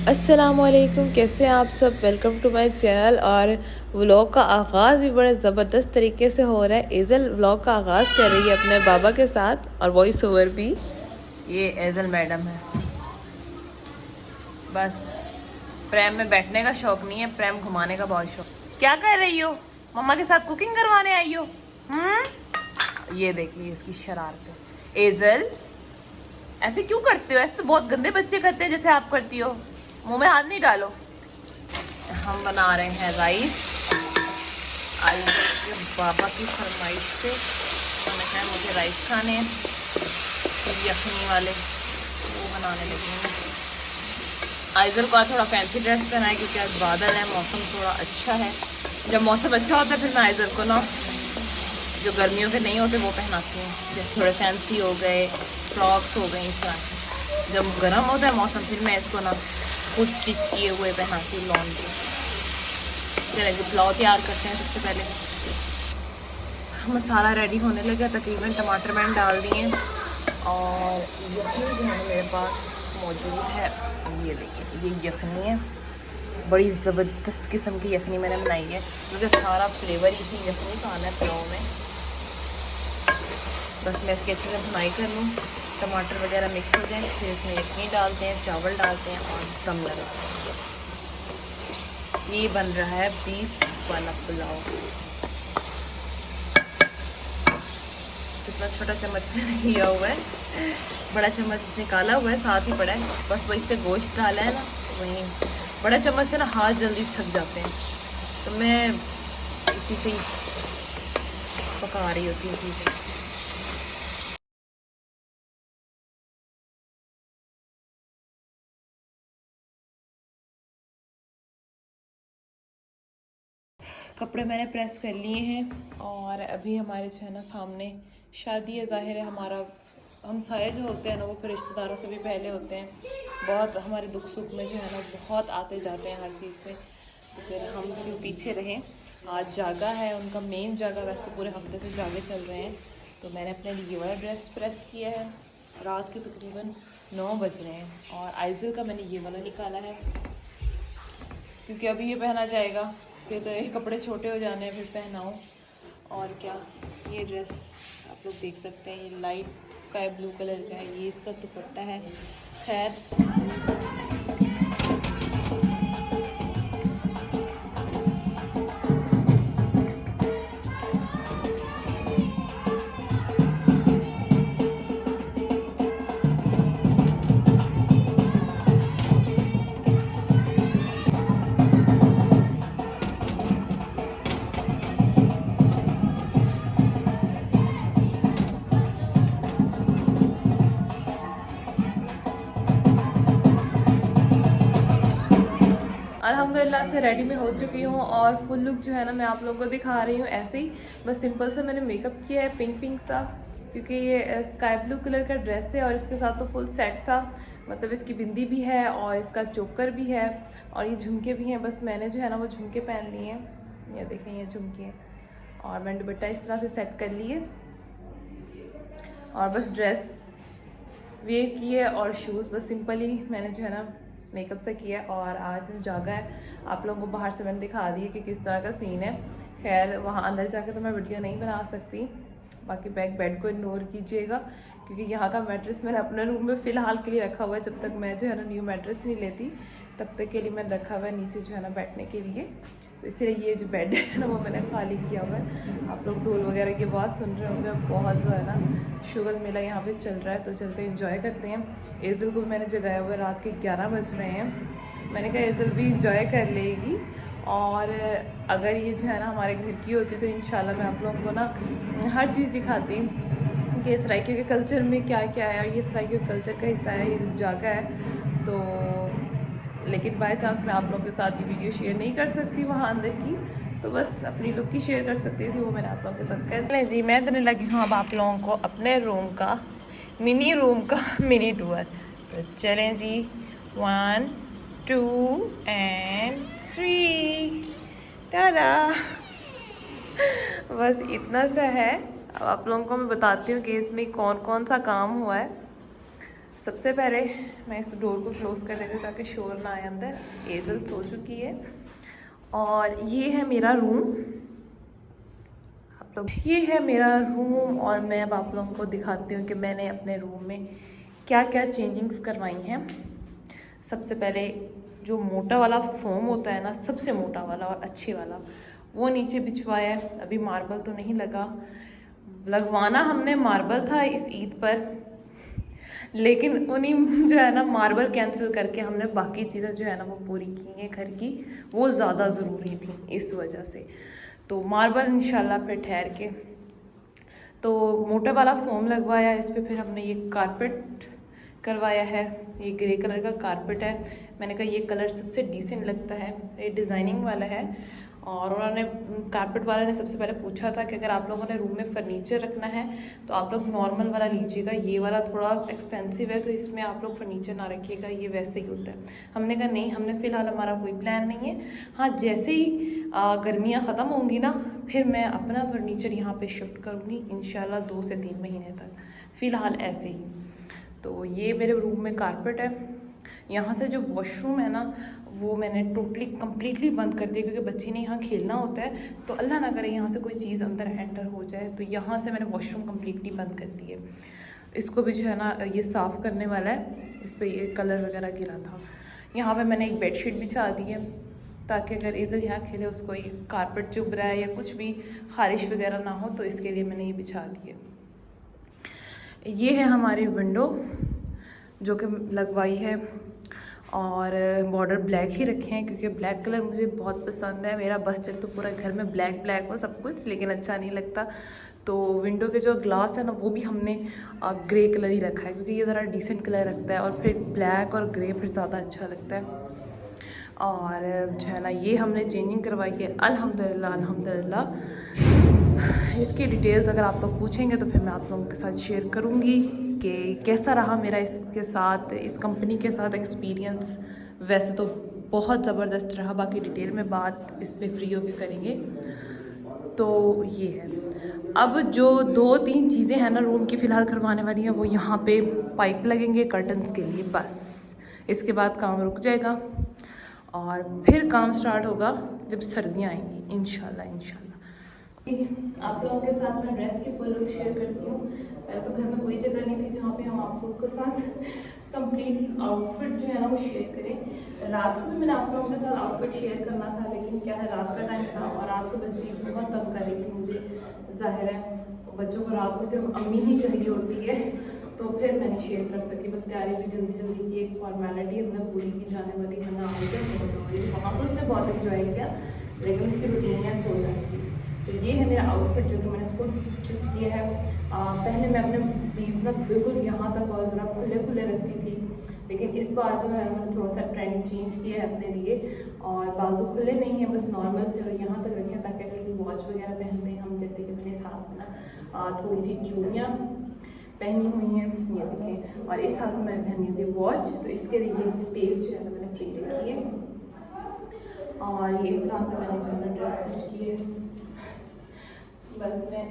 अस्सलामुअलैकुम, कैसे हैं आप सब। Welcome to my channel. और व्लॉग का आगाज़ भी बड़े ज़बरदस्त तरीके से हो रहा है। एज़ल व्लॉग का आगाज़ कर रही है अपने बाबा के साथ और वॉइस ओवर भी ये एज़ल मैडम है। बस प्रेम में बैठने का शौक नहीं है, प्रेम घुमाने का बहुत शौक। क्या कर रही हो? मम्मा के साथ कुकिंग करवाने आई हो? ये देखिए इसकी शरारतें। एज़ल ऐसे क्यों करते हो? ऐसे तो बहुत गंदे बच्चे करते हैं जैसे आप करती हो। मुंह में हाथ नहीं डालो। हम बना रहे हैं राइस। आइज़ल के बाबा की फरमाइश पे उन्होंने कहा मुझे राइस खाने हैं, फिर यखनी वाले वो बनाने लगे हैं। आइज़ल को आज थोड़ा फैंसी ड्रेस पहनाए क्योंकि आज बादल है, मौसम थोड़ा अच्छा है। जब मौसम अच्छा होता है फिर मैं आइज़ल को ना जो गर्मियों के नहीं होते वो पहनाती हूँ, जैसे थोड़े फैंसी हो गए, फ्रॉक्स हो गई इस तरह के। जब गर्म होता है मौसम फिर मैं इसको ना खुद स्टिच किए हुए पहनाती हूँ लॉन के। चलिए जो पुलाव तैयार करते हैं। सबसे पहले मसाला रेडी होने लगा, तकरीबन टमाटर मैंने डाल दिए और यखनी जो है मेरे पास मौजूद है। ये देखिए ये यखनी है, बड़ी ज़बरदस्त किस्म की यखनी मैंने बनाई है क्योंकि सारा फ्लेवर इसी यखनी का आना है पुलाव में। बस मैं इसकी अच्छे से भुनाई कर लूँ, टमाटर वगैरह मिक्स हो जाए, फिर इसमें यखनी डालते हैं, चावल डालते हैं और दम लगाते हैं। ये बन रहा है बीफ वाला पुलाव। कितना छोटा चम्मच मैंने लिया हुआ है, बड़ा चम्मच निकाला हुआ है साथ ही पड़ा है। बस वही से गोश्त डाला है ना, वहीं बड़ा चम्मच से ना हाथ जल्दी थक जाते हैं, तो मैं इसी से ही पका रही होती हूँ। इसी से कपड़े मैंने प्रेस कर लिए हैं और अभी हमारे जो है ना सामने शादी है। ज़ाहिर है हमारा हम सारे जो होते हैं ना वो फिर रिश्तेदारों से भी पहले होते हैं। बहुत हमारे दुख सुख में जो है ना बहुत आते जाते हैं हर चीज़ में, तो फिर हम क्यों पीछे रहें। आज जागा है उनका मेन जागा, वैसे तो पूरे हफ्ते से जागे चल रहे हैं। तो मैंने अपने लिए ये वाला ड्रेस प्रेस किया है। रात के तकरीबन 9 बज रहे हैं और आइज़ल का मैंने ये वाला निकाला है क्योंकि अभी ये पहना जाएगा, फिर तो ये कपड़े छोटे हो जाने हैं फिर पहनाओ। और क्या, ये ड्रेस आप लोग देख सकते हैं, ये लाइट स्काई ब्लू कलर का है, ये इसका दुपट्टा है। खैर अल्हम्दुलिल्लाह से रेडी में हो चुकी हूँ और फुल लुक जो है ना मैं आप लोगों को दिखा रही हूँ। ऐसे ही बस सिंपल से मैंने मेकअप किया है, पिंक पिंक सा, क्योंकि ये स्काई ब्लू कलर का ड्रेस है और इसके साथ तो फुल सेट था। मतलब इसकी बिंदी भी है और इसका चोकर भी है और ये झुमके भी हैं। बस मैंने जो है ना वो झुमके पहन लिए हैं, ये देखें ये झुमके हैं। और मैंने दुपट्टा इस तरह से सेट कर लिए और बस ड्रेस वेयर की है और शूज़ बस सिंपल ही मैंने जो है ना मेकअप से किया। और आज मैं जागा है, आप लोगों को बाहर से मैंने दिखा दी है कि किस तरह का सीन है। खैर वहाँ अंदर जाके तो मैं वीडियो नहीं बना सकती, बाकी बेड को इग्नोर कीजिएगा क्योंकि यहाँ का मैट्रेस मैंने अपने रूम में फ़िलहाल के लिए रखा हुआ है। जब तक मैं जो है ना न्यू मैट्रेस नहीं लेती तब तक के लिए मैंने रखा हुआ है नीचे जो है ना बैठने के लिए। तो इसलिए ये जो बेड है ना वो मैंने खाली किया हुआ है। आप लोग ढोल वगैरह की आवाज़ सुन रहे होंगे, बहुत जो है ना शुगर मेला यहाँ पे चल रहा है, तो चलते इंजॉय करते हैं। एज़ल को मैंने जगाया हुआ है, रात के 11 बज रहे हैं। मैंने कहा एज़ल भी इंजॉय कर लेगी और अगर ये जो है ना हमारे घर की होती तो इंशाल्लाह मैं आप लोगों को ना हर चीज़ दिखाती कि ये सराइकियों के कल्चर में क्या क्या है। ये सराइकियों के कल्चर का हिस्सा है, ये जागा है। तो लेकिन बाय चांस मैं आप लोगों के साथ ये वीडियो शेयर नहीं कर सकती वहाँ अंदर की, तो बस अपनी लुक की शेयर कर सकती थी, वो मैंने आप लोगों के साथ कर लिया। जी मैं देने लगी हूँ अब आप लोगों को अपने रूम का मिनी टूर। तो चलें जी, 1 2 एंड 3 टाटा। बस इतना सा है। अब आप लोगों को मैं बताती हूँ कि इसमें कौन कौन सा काम हुआ है। सबसे पहले मैं इस डोर को क्लोज कर देती हूँ ताकि शोर ना आए अंदर। एजल सो चुकी है और ये है मेरा रूम। आप लोग, ये है मेरा रूम और मैं अब आप लोगों को दिखाती हूँ कि मैंने अपने रूम में क्या क्या चेंजिंग्स करवाई हैं। सबसे पहले जो मोटा वाला फोम होता है ना, सबसे मोटा वाला और अच्छे वाला, वो नीचे बिछवाया है। अभी मार्बल तो नहीं लगा, लगवाना हमने मार्बल था इस ईद पर, लेकिन उन्हीं जो है ना मार्बल कैंसिल करके हमने बाकी चीज़ें जो है ना वो पूरी की हैं घर की, वो ज़्यादा ज़रूरी थी इस वजह से। तो मार्बल इंशाल्लाह फिर ठहर के। तो मोटा वाला फोम लगवाया, इस पर फिर हमने ये कारपेट करवाया है। ये ग्रे कलर का कारपेट है। मैंने कहा ये कलर सबसे डिसेंट लगता है, ये डिज़ाइनिंग वाला है। और उन्होंने, कारपेट वाले ने सबसे पहले पूछा था कि अगर आप लोगों ने रूम में फर्नीचर रखना है तो आप लोग नॉर्मल वाला लीजिएगा, ये वाला थोड़ा एक्सपेंसिव है तो इसमें आप लोग फर्नीचर ना रखिएगा, ये वैसे ही होता है। हमने कहा नहीं, हमने फ़िलहाल हमारा कोई प्लान नहीं है। हाँ, जैसे ही गर्मियाँ ख़त्म होंगी ना, फिर मैं अपना फर्नीचर यहाँ पर शिफ्ट करूँगी इंशाल्लाह 2 से 3 महीने तक। फ़िलहाल ऐसे ही। तो ये मेरे रूम में कारपेट है। यहाँ से जो वॉशरूम है ना, वो मैंने टोटली कम्प्लीटली बंद कर दिया, क्योंकि बच्ची ने यहाँ खेलना होता है तो अल्लाह ना करे यहाँ से कोई चीज़ अंदर एंटर हो जाए। तो यहाँ से मैंने वॉशरूम कम्प्लीटली बंद कर दी है। इसको भी जो है ना ये साफ़ करने वाला है, इस पर ये कलर वगैरह गिरा था। यहाँ पे मैंने एक बेडशीट बिछा दी है ताकि अगर इज़र यहाँ खेले उसको ये कारपेट चुभ रहा है या कुछ भी खारिश वगैरह ना हो, तो इसके लिए मैंने ये बिछा दी है। ये है हमारी विंडो जो कि लगवाई है, और बॉर्डर ब्लैक ही रखे हैं क्योंकि ब्लैक कलर मुझे बहुत पसंद है। मेरा बस चल तो पूरा घर में ब्लैक ब्लैक हो सब कुछ, लेकिन अच्छा नहीं लगता। तो विंडो के जो ग्लास है ना, वो भी हमने ग्रे कलर ही रखा है क्योंकि ये ज़रा डिसेंट कलर रखता है, और फिर ब्लैक और ग्रे फिर ज़्यादा अच्छा लगता है। और जो है ना ये हमने चेंजिंग करवाई है अल्हम्दुलिल्लाह अल्हम्दुलिल्लाह। इसकी डिटेल्स अगर आप लोग पूछेंगे तो फिर मैं आप लोगों के साथ शेयर करूँगी कि कैसा रहा मेरा इसके साथ, इस कंपनी के साथ एक्सपीरियंस। वैसे तो बहुत ज़बरदस्त रहा, बाकी डिटेल में बात इस पे फ्री होकर करेंगे। तो ये है। अब जो 2-3 चीज़ें हैं ना रूम की फ़िलहाल करवाने वाली हैं, वो यहाँ पे पाइप लगेंगे कर्टन्स के लिए, बस इसके बाद काम रुक जाएगा और फिर काम स्टार्ट होगा जब सर्दियाँ आएंगी इंशाल्लाह इंशाल्लाह। आप लोगों के साथ मैं ड्रेस की फुल लुक शेयर करती हूँ। पहले तो घर में कोई जगह नहीं थी जहाँ पे हम आप लोगों के साथ कंप्लीट आउटफिट जो है ना वो शेयर करें। रात को भी मैंने आप लोगों के साथ आउटफिट शेयर करना था, लेकिन क्या है रात का टाइम था और रात को बच्ची बहुत तंग कर रही थी मुझे। जाहिर है बच्चों को रात को सिर्फ अम्मी ही चाहिए होती है, तो फिर मैंने शेयर कर सकी। बस तैयारी भी जल्दी जल्दी की, एक फॉर्मेलिटी हमने पूरी की जाने वाली, वरना आगे बहुत हो रही। वहाँ तो उसने बहुत इन्जॉय किया, लेकिन उसकी रूटीन है सो जाएगी। तो ये है मेरा आउटफिट जो कि मैंने खुद स्टिच किया है। पहले मैं अपने स्लीव ना बिल्कुल यहाँ तक और ज़रा खुले खुले रखती थी, लेकिन इस बार जो है मैंने थोड़ा सा ट्रेंड चेंज किया है अपने लिए, और बाजू खुले नहीं है, बस नॉर्मल से और यहाँ तक रखें ताकि अगर वॉच वगैरह पहनते हैं हम, जैसे कि मैंने इस हाथ में ना थोड़ी सी चूड़ियाँ पहनी हुई हैं, ये देखें, और इस हाथ में मैंने पहनी होती है वॉच। तो इसके लिए स्पेस जो है ना मैंने फ्री रखी है, और ये इस तरह से मैंने जो है ड्रेस स्टिच की है। बस मैं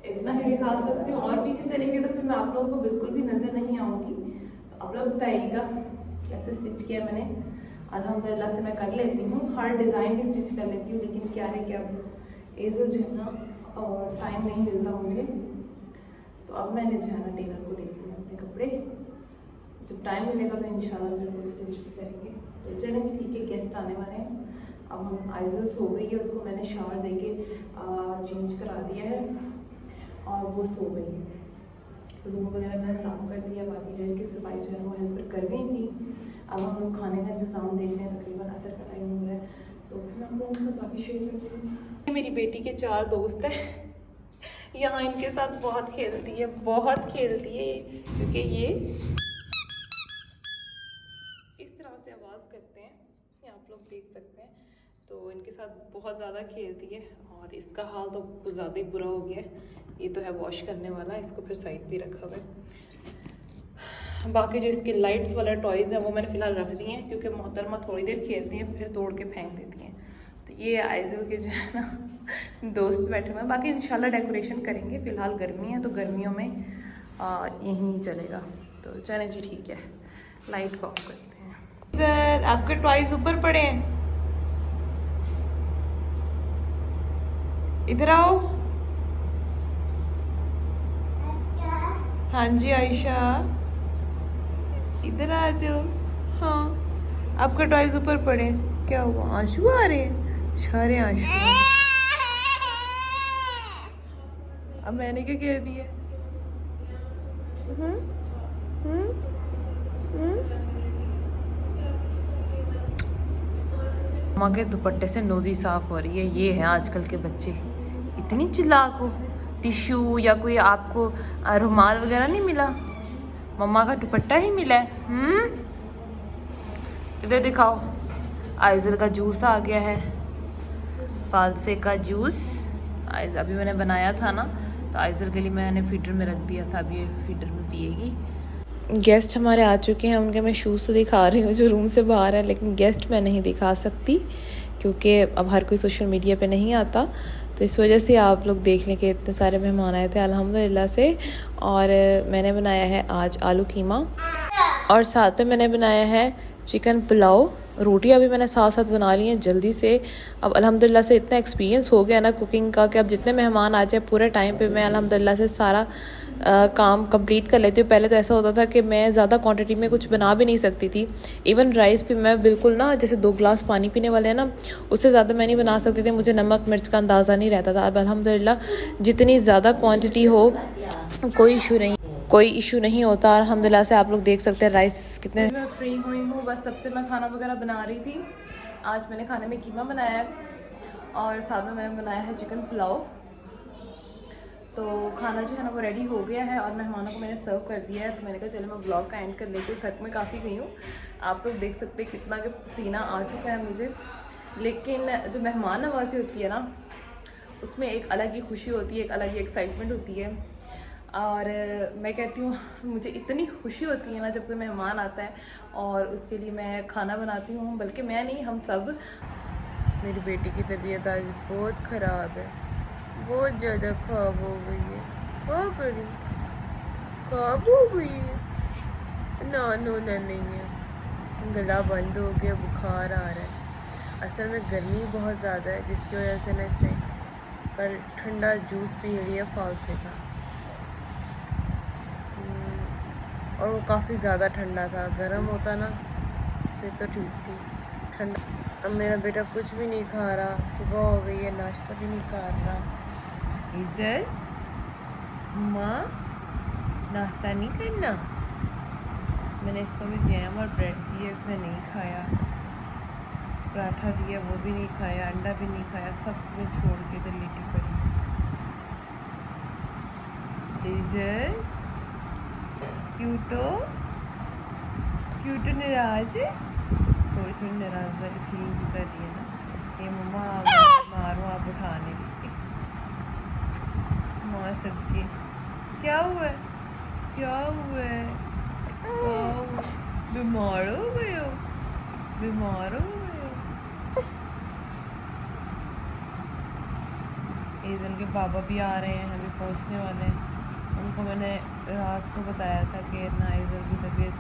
इतना ही दिखा सकती हूँ, और पीछे चलेंगे तो फिर मैं आप लोगों को बिल्कुल भी नज़र नहीं आऊँगी। तो आप लोग बताइएगा कैसे स्टिच किया मैंने। अल्हम्दुलिल्लाह से मैं कर लेती हूँ, हर डिज़ाइन भी स्टिच कर लेती हूँ, लेकिन क्या है कि अब एज जो है ना और टाइम नहीं मिलता मुझे। तो अब मैंने जो है ना टेलर को देख लिया अपने कपड़े, जब टाइम मिलेगा तो इंशाल्लाह बिल्कुल स्टिच भी करेंगे। तो चलें जी ठीक है, गेस्ट आने वाले हैं। अब हम आइजल्स हो गई है, उसको मैंने शावर दे के चेंज करा दिया है और वो सो गई है। रूम वगैरह मैंने साफ़ कर दिया, बाकी घर की सफाई जो है वो हेल्पर कर गई थी। अब हम लोग खाने का इंतज़ाम देख रहे हैं, तकरीबन असर का टाइम हो रहा है, तो फिर मैं आप लोगों के साथ बाकी शेयर करती हूँ। मेरी बेटी के 4 दोस्त हैं, यहाँ इनके साथ बहुत खेलती है क्योंकि ये इस तरह से आवाज़ करते हैं, ये आप लोग देख सकते हैं। तो इनके साथ बहुत ज़्यादा खेलती है, और इसका हाल तो कुछ ज़्यादा ही बुरा हो गया है। ये तो है वॉश करने वाला, इसको फिर साइड पे रखा हुआ है। बाकी जो इसके लाइट्स वाला टॉयज़ हैं वो मैंने फ़िलहाल रख दिए हैं, क्योंकि मोहतरमा थोड़ी देर खेलती हैं फिर तोड़ के फेंक देती हैं। तो ये आइज़ल के जो है ना दोस्त बैठे हुए हैं। बाकी इंशाल्लाह डेकोरेशन करेंगे। फ़िलहाल गर्मी है तो गर्मियों में यहीं चलेगा। तो चलें जी, ठीक है, लाइट को ऑफ करते हैं। सर आपके टॉयज ऊपर पड़े हैं, इधर आओ। हाँ जी आयशा, इधर आ जाओ। हाँ आपके टॉयज ऊपर पड़े हैं। क्या हुआ, आंसू आ रहे हैं? सारे आंसू। अब मैंने क्या कह दिया? माँ के दुपट्टे से नोजी साफ हो रही है। ये है आजकल के बच्चे, इतनी चिल्लाक हो। टिश्यू या कोई आपको रुमाल वगैरह नहीं मिला, मम्मा का दुपट्टा ही मिला है। इधर दिखाओ, आइज़र का जूस आ गया है, फालसे का जूस। अभी मैंने बनाया था ना, तो आइज़र के लिए मैंने फीडर में रख दिया था, अभी ये फीडर में पिएगी। गेस्ट हमारे आ चुके हैं, उनके मैं शूज़ तो दिखा रही हूँ जो रूम से बाहर है, लेकिन गेस्ट मैं नहीं दिखा सकती क्योंकि अब हर कोई सोशल मीडिया पे नहीं आता, तो इस वजह से आप लोग देख लें कि इतने सारे मेहमान आए थे अल्हम्दुलिल्लाह से। और मैंने बनाया है आज आलू कीमा, और साथ में मैंने बनाया है चिकन पुलाव। रोटियां भी मैंने साथ साथ बना ली हैं जल्दी से। अब अल्हम्दुलिल्लाह से इतना एक्सपीरियंस हो गया ना कुकिंग का कि अब जितने मेहमान आ जाए पूरे टाइम पे मैं अल्हम्दुलिल्लाह से सारा काम कंप्लीट कर लेती हूँ। पहले तो ऐसा होता था कि मैं ज़्यादा क्वांटिटी में कुछ बना भी नहीं सकती थी। इवन राइस भी मैं बिल्कुल ना, जैसे 2 ग्लास पानी पीने वाले हैं ना, उससे ज़्यादा मैं नहीं बना सकती थी। मुझे नमक मिर्च का अंदाज़ा नहीं रहता था। अब अल्हम्दुलिल्लाह जितनी ज़्यादा क्वांटिटी हो कोई इशू नहीं होता अल्हम्दुलिल्लाह से। आप लोग देख सकते हैं राइस कितने। मैं फ्री हुई हूँ, बस सबसे मैं खाना वगैरह बना रही थी। आज मैंने खाने में कीमा बनाया है और साथ में मैंने बनाया है चिकन पुलाव। तो खाना जो है ना वो रेडी हो गया है और मेहमानों को मैंने सर्व कर दिया है। तो मैंने कहा चलो मैं ब्लॉग का एंड कर लेती हूँ, थक मैं काफ़ी गई हूँ। आप लोग देख सकते हैं कितना कि पसीना आ चुका है मुझे। लेकिन जो मेहमान नवाज़ी होती है ना, उसमें एक अलग ही खुशी होती है, एक अलग ही एक्साइटमेंट होती है। और मैं कहती हूँ मुझे इतनी खुशी होती है ना जब कोई मेहमान आता है और उसके लिए मैं खाना बनाती हूँ। बल्कि मैं नहीं, हम सब। मेरी बेटी की तबीयत आज बहुत ख़राब है, बहुत ज़्यादा ख़राब हो गई है। क्या करी, ख़राब हो गई है ना? नहीं है, गला बंद हो गया, बुखार आ रहा है। असल में गर्मी बहुत ज़्यादा है जिसकी वजह से ना इसने कल ठंडा जूस पी लिया फालसे का, और वो काफ़ी ज़्यादा ठंडा था। गर्म होता ना फिर तो ठीक थी, ठंडा। अब मेरा बेटा कुछ भी नहीं खा रहा, सुबह हो गई है, नाश्ता भी नहीं खा रहा। इज़र माँ नाश्ता नहीं करना? मैंने इसको भी जैम और ब्रेड दिया, इसने नहीं खाया। पराठा दिया, वो भी नहीं खाया। अंडा भी नहीं खाया, सब चीज़ें छोड़ के इधर लेटी पड़ी। इज़र क्यूटो नाराज है, थोड़ी नाराज वाली फीलिंग भी कर रही है ना। ये मम्मा मारो आप उठाने के माँ सबके। क्या हुआ है, क्या हुआ है? बीमार हो गए हो, बीमार हो गए हो। ईज़ल के पापा भी आ रहे हैं, अभी पहुंचने वाले हैं। उनको मैंने रात को बताया था कि ना ईज़ल की तबीयत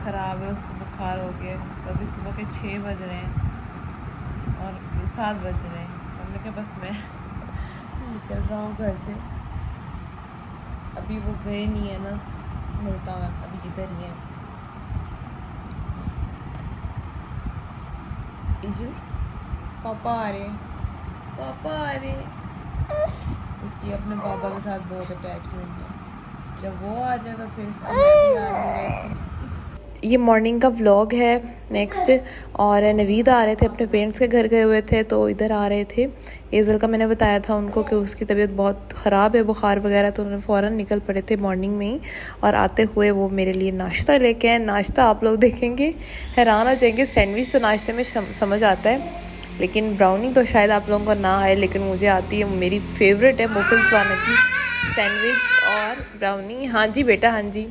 ख़राब है, उसको बुखार हो गया। तो अभी सुबह के 6 बज रहे हैं और 7 बज रहे हैं। तो हमने कहा बस मैं निकल रहा हूँ घर से। अभी वो गए नहीं है ना मुल्तान, अभी इधर ही है। इजल पापा आ रहे हैं, पापा आ रहे हैं। इसकी अपने पापा के साथ बहुत अटैचमेंट है, जब वो आ जाए तो फिर भी आ नहीं रहती। ये मॉर्निंग का व्लॉग है नेक्स्ट। और नवीद आ रहे थे, अपने पेरेंट्स के घर गए हुए थे तो इधर आ रहे थे। एज़ल का मैंने बताया था उनको कि उसकी तबीयत बहुत ख़राब है, बुखार वगैरह, तो उन्होंने फ़ौरन निकल पड़े थे मॉर्निंग में ही। और आते हुए वो मेरे लिए नाश्ता लेके आए। नाश्ता आप लोग देखेंगे हैरान हो जाएंगे। सैंडविच तो नाश्ते में समझ आता है, लेकिन ब्राउनी तो शायद आप लोगों को ना आए, लेकिन मुझे आती है। मेरी फेवरेट है मुफिन्स वाला की सैंडविच और ब्राउनी। हाँ जी बेटा, हाँ जी।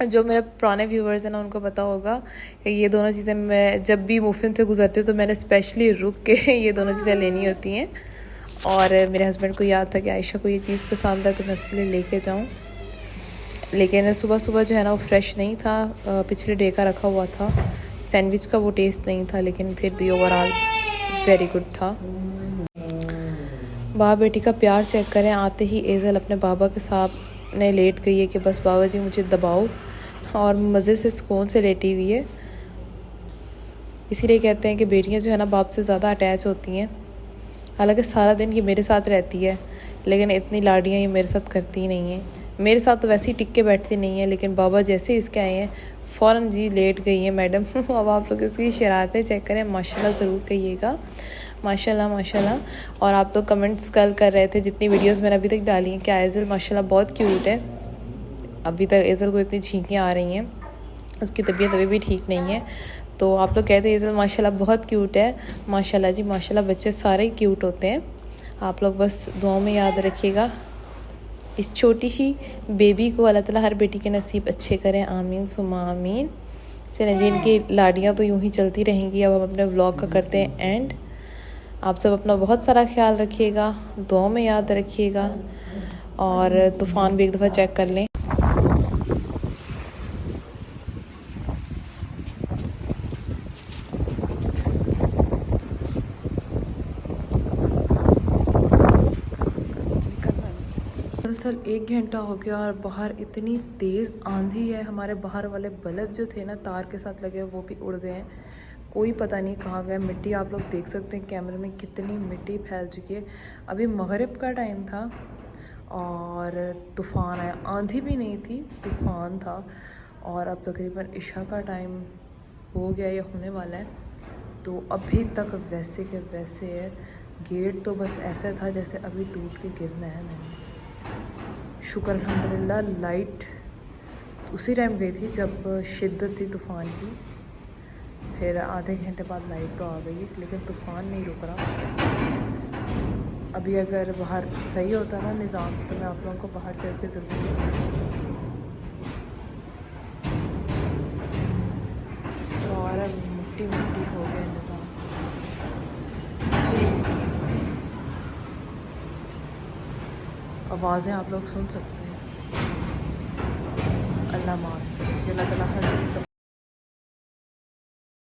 जो मेरे पुराने व्यूवर्स हैं ना उनको पता होगा कि ये दोनों चीज़ें मैं जब भी मुफिन से गुजरती हूँ तो मैंने स्पेशली रुक के ये दोनों चीज़ें लेनी होती हैं। और मेरे हस्बैंड को याद था कि आयशा को ये चीज़ पसंद है तो मैं उसके लिए लेके जाऊँ। लेकिन सुबह सुबह जो है ना वो फ्रेश नहीं था, पिछले डे का रखा हुआ था। सैंडविच का वो टेस्ट नहीं था, लेकिन फिर भी ओवरऑल वेरी गुड था। बाबा बेटी का प्यार चेक करें। आते ही एज़ल अपने बाबा के सामने लेट गई है कि बस बाबा जी मुझे दबाओ, और मज़े से सुकून से लेटी हुई है। इसीलिए कहते हैं कि बेटियां जो है ना बाप से ज़्यादा अटैच होती हैं। हालांकि सारा दिन ये मेरे साथ रहती है, लेकिन इतनी लाडियाँ ये मेरे साथ करती नहीं हैं। मेरे साथ तो वैसे ही टिक के बैठती नहीं है, लेकिन बाबा जैसे इसके आए हैं फ़ौरन जी लेट गई है मैडम। अब आप लोग इसकी शरारतें चेक करें, माशाल्लाह ज़रूर कहिएगा, माशाल्लाह माशाल्लाह। और आप लोग कमेंट्स कल कर रहे थे, जितनी वीडियोस मैंने अभी तक डाली हैं, कि एज़ल माशाल्लाह बहुत क्यूट है। अभी तक एज़ल को इतनी छींकियाँ आ रही हैं, उसकी तबीयत अभी भी ठीक नहीं है। तो आप लोग कहते हैं एज़ल माशाल्लाह बहुत क्यूट है। माशाल्लाह जी माशाल्लाह, बच्चे सारे ही क्यूट होते हैं। आप लोग बस दुआओं में याद रखिएगा। इस छोटी सी बेबी को अल्लाह ताला हर बेटी के नसीब अच्छे करें, आमीन सुम्मा आमीन। चलें जी, इनकी लाडियाँ तो यूँ ही चलती रहेंगी। अब हम अपने व्लॉग का करते हैं एंड। आप सब अपना बहुत सारा ख्याल रखिएगा, दुआओं में याद रखिएगा, और तूफ़ान भी एक दफ़ा चेक कर लें। दरअसल 1 घंटा हो गया और बाहर इतनी तेज़ आंधी है, हमारे बाहर वाले बल्ब जो थे ना तार के साथ लगे वो भी उड़ गए हैं। कोई पता नहीं कहाँ गए। मिट्टी आप लोग देख सकते हैं कैमरे में कितनी मिट्टी फैल चुकी है। अभी मगरिब का टाइम था और तूफ़ान आया, आंधी भी नहीं थी, तूफ़ान था। और अब तकरीबन इशा का टाइम हो गया या होने वाला है, तो अभी तक वैसे के वैसे है। गेट तो बस ऐसा था जैसे अभी टूट के गिरना है। मैंने शुक्र अल्हम्दुलिल्लाह लाइट उसी टाइम गई थी जब शिद्दत थी तूफ़ान की। फिर आधे घंटे बाद लाइट तो आ गई, लेकिन तूफ़ान नहीं रुक रहा। अभी अगर बाहर सही होता ना निज़ाम, तो मैं आप लोगों को बाहर चल के ज़रूर, सारा मिट्टी मिट्टी हो गया निज़ाम। आवाज़ें आप लोग सुन सकते हैं। अल्लाह माफ़, अल्लाह ताला हर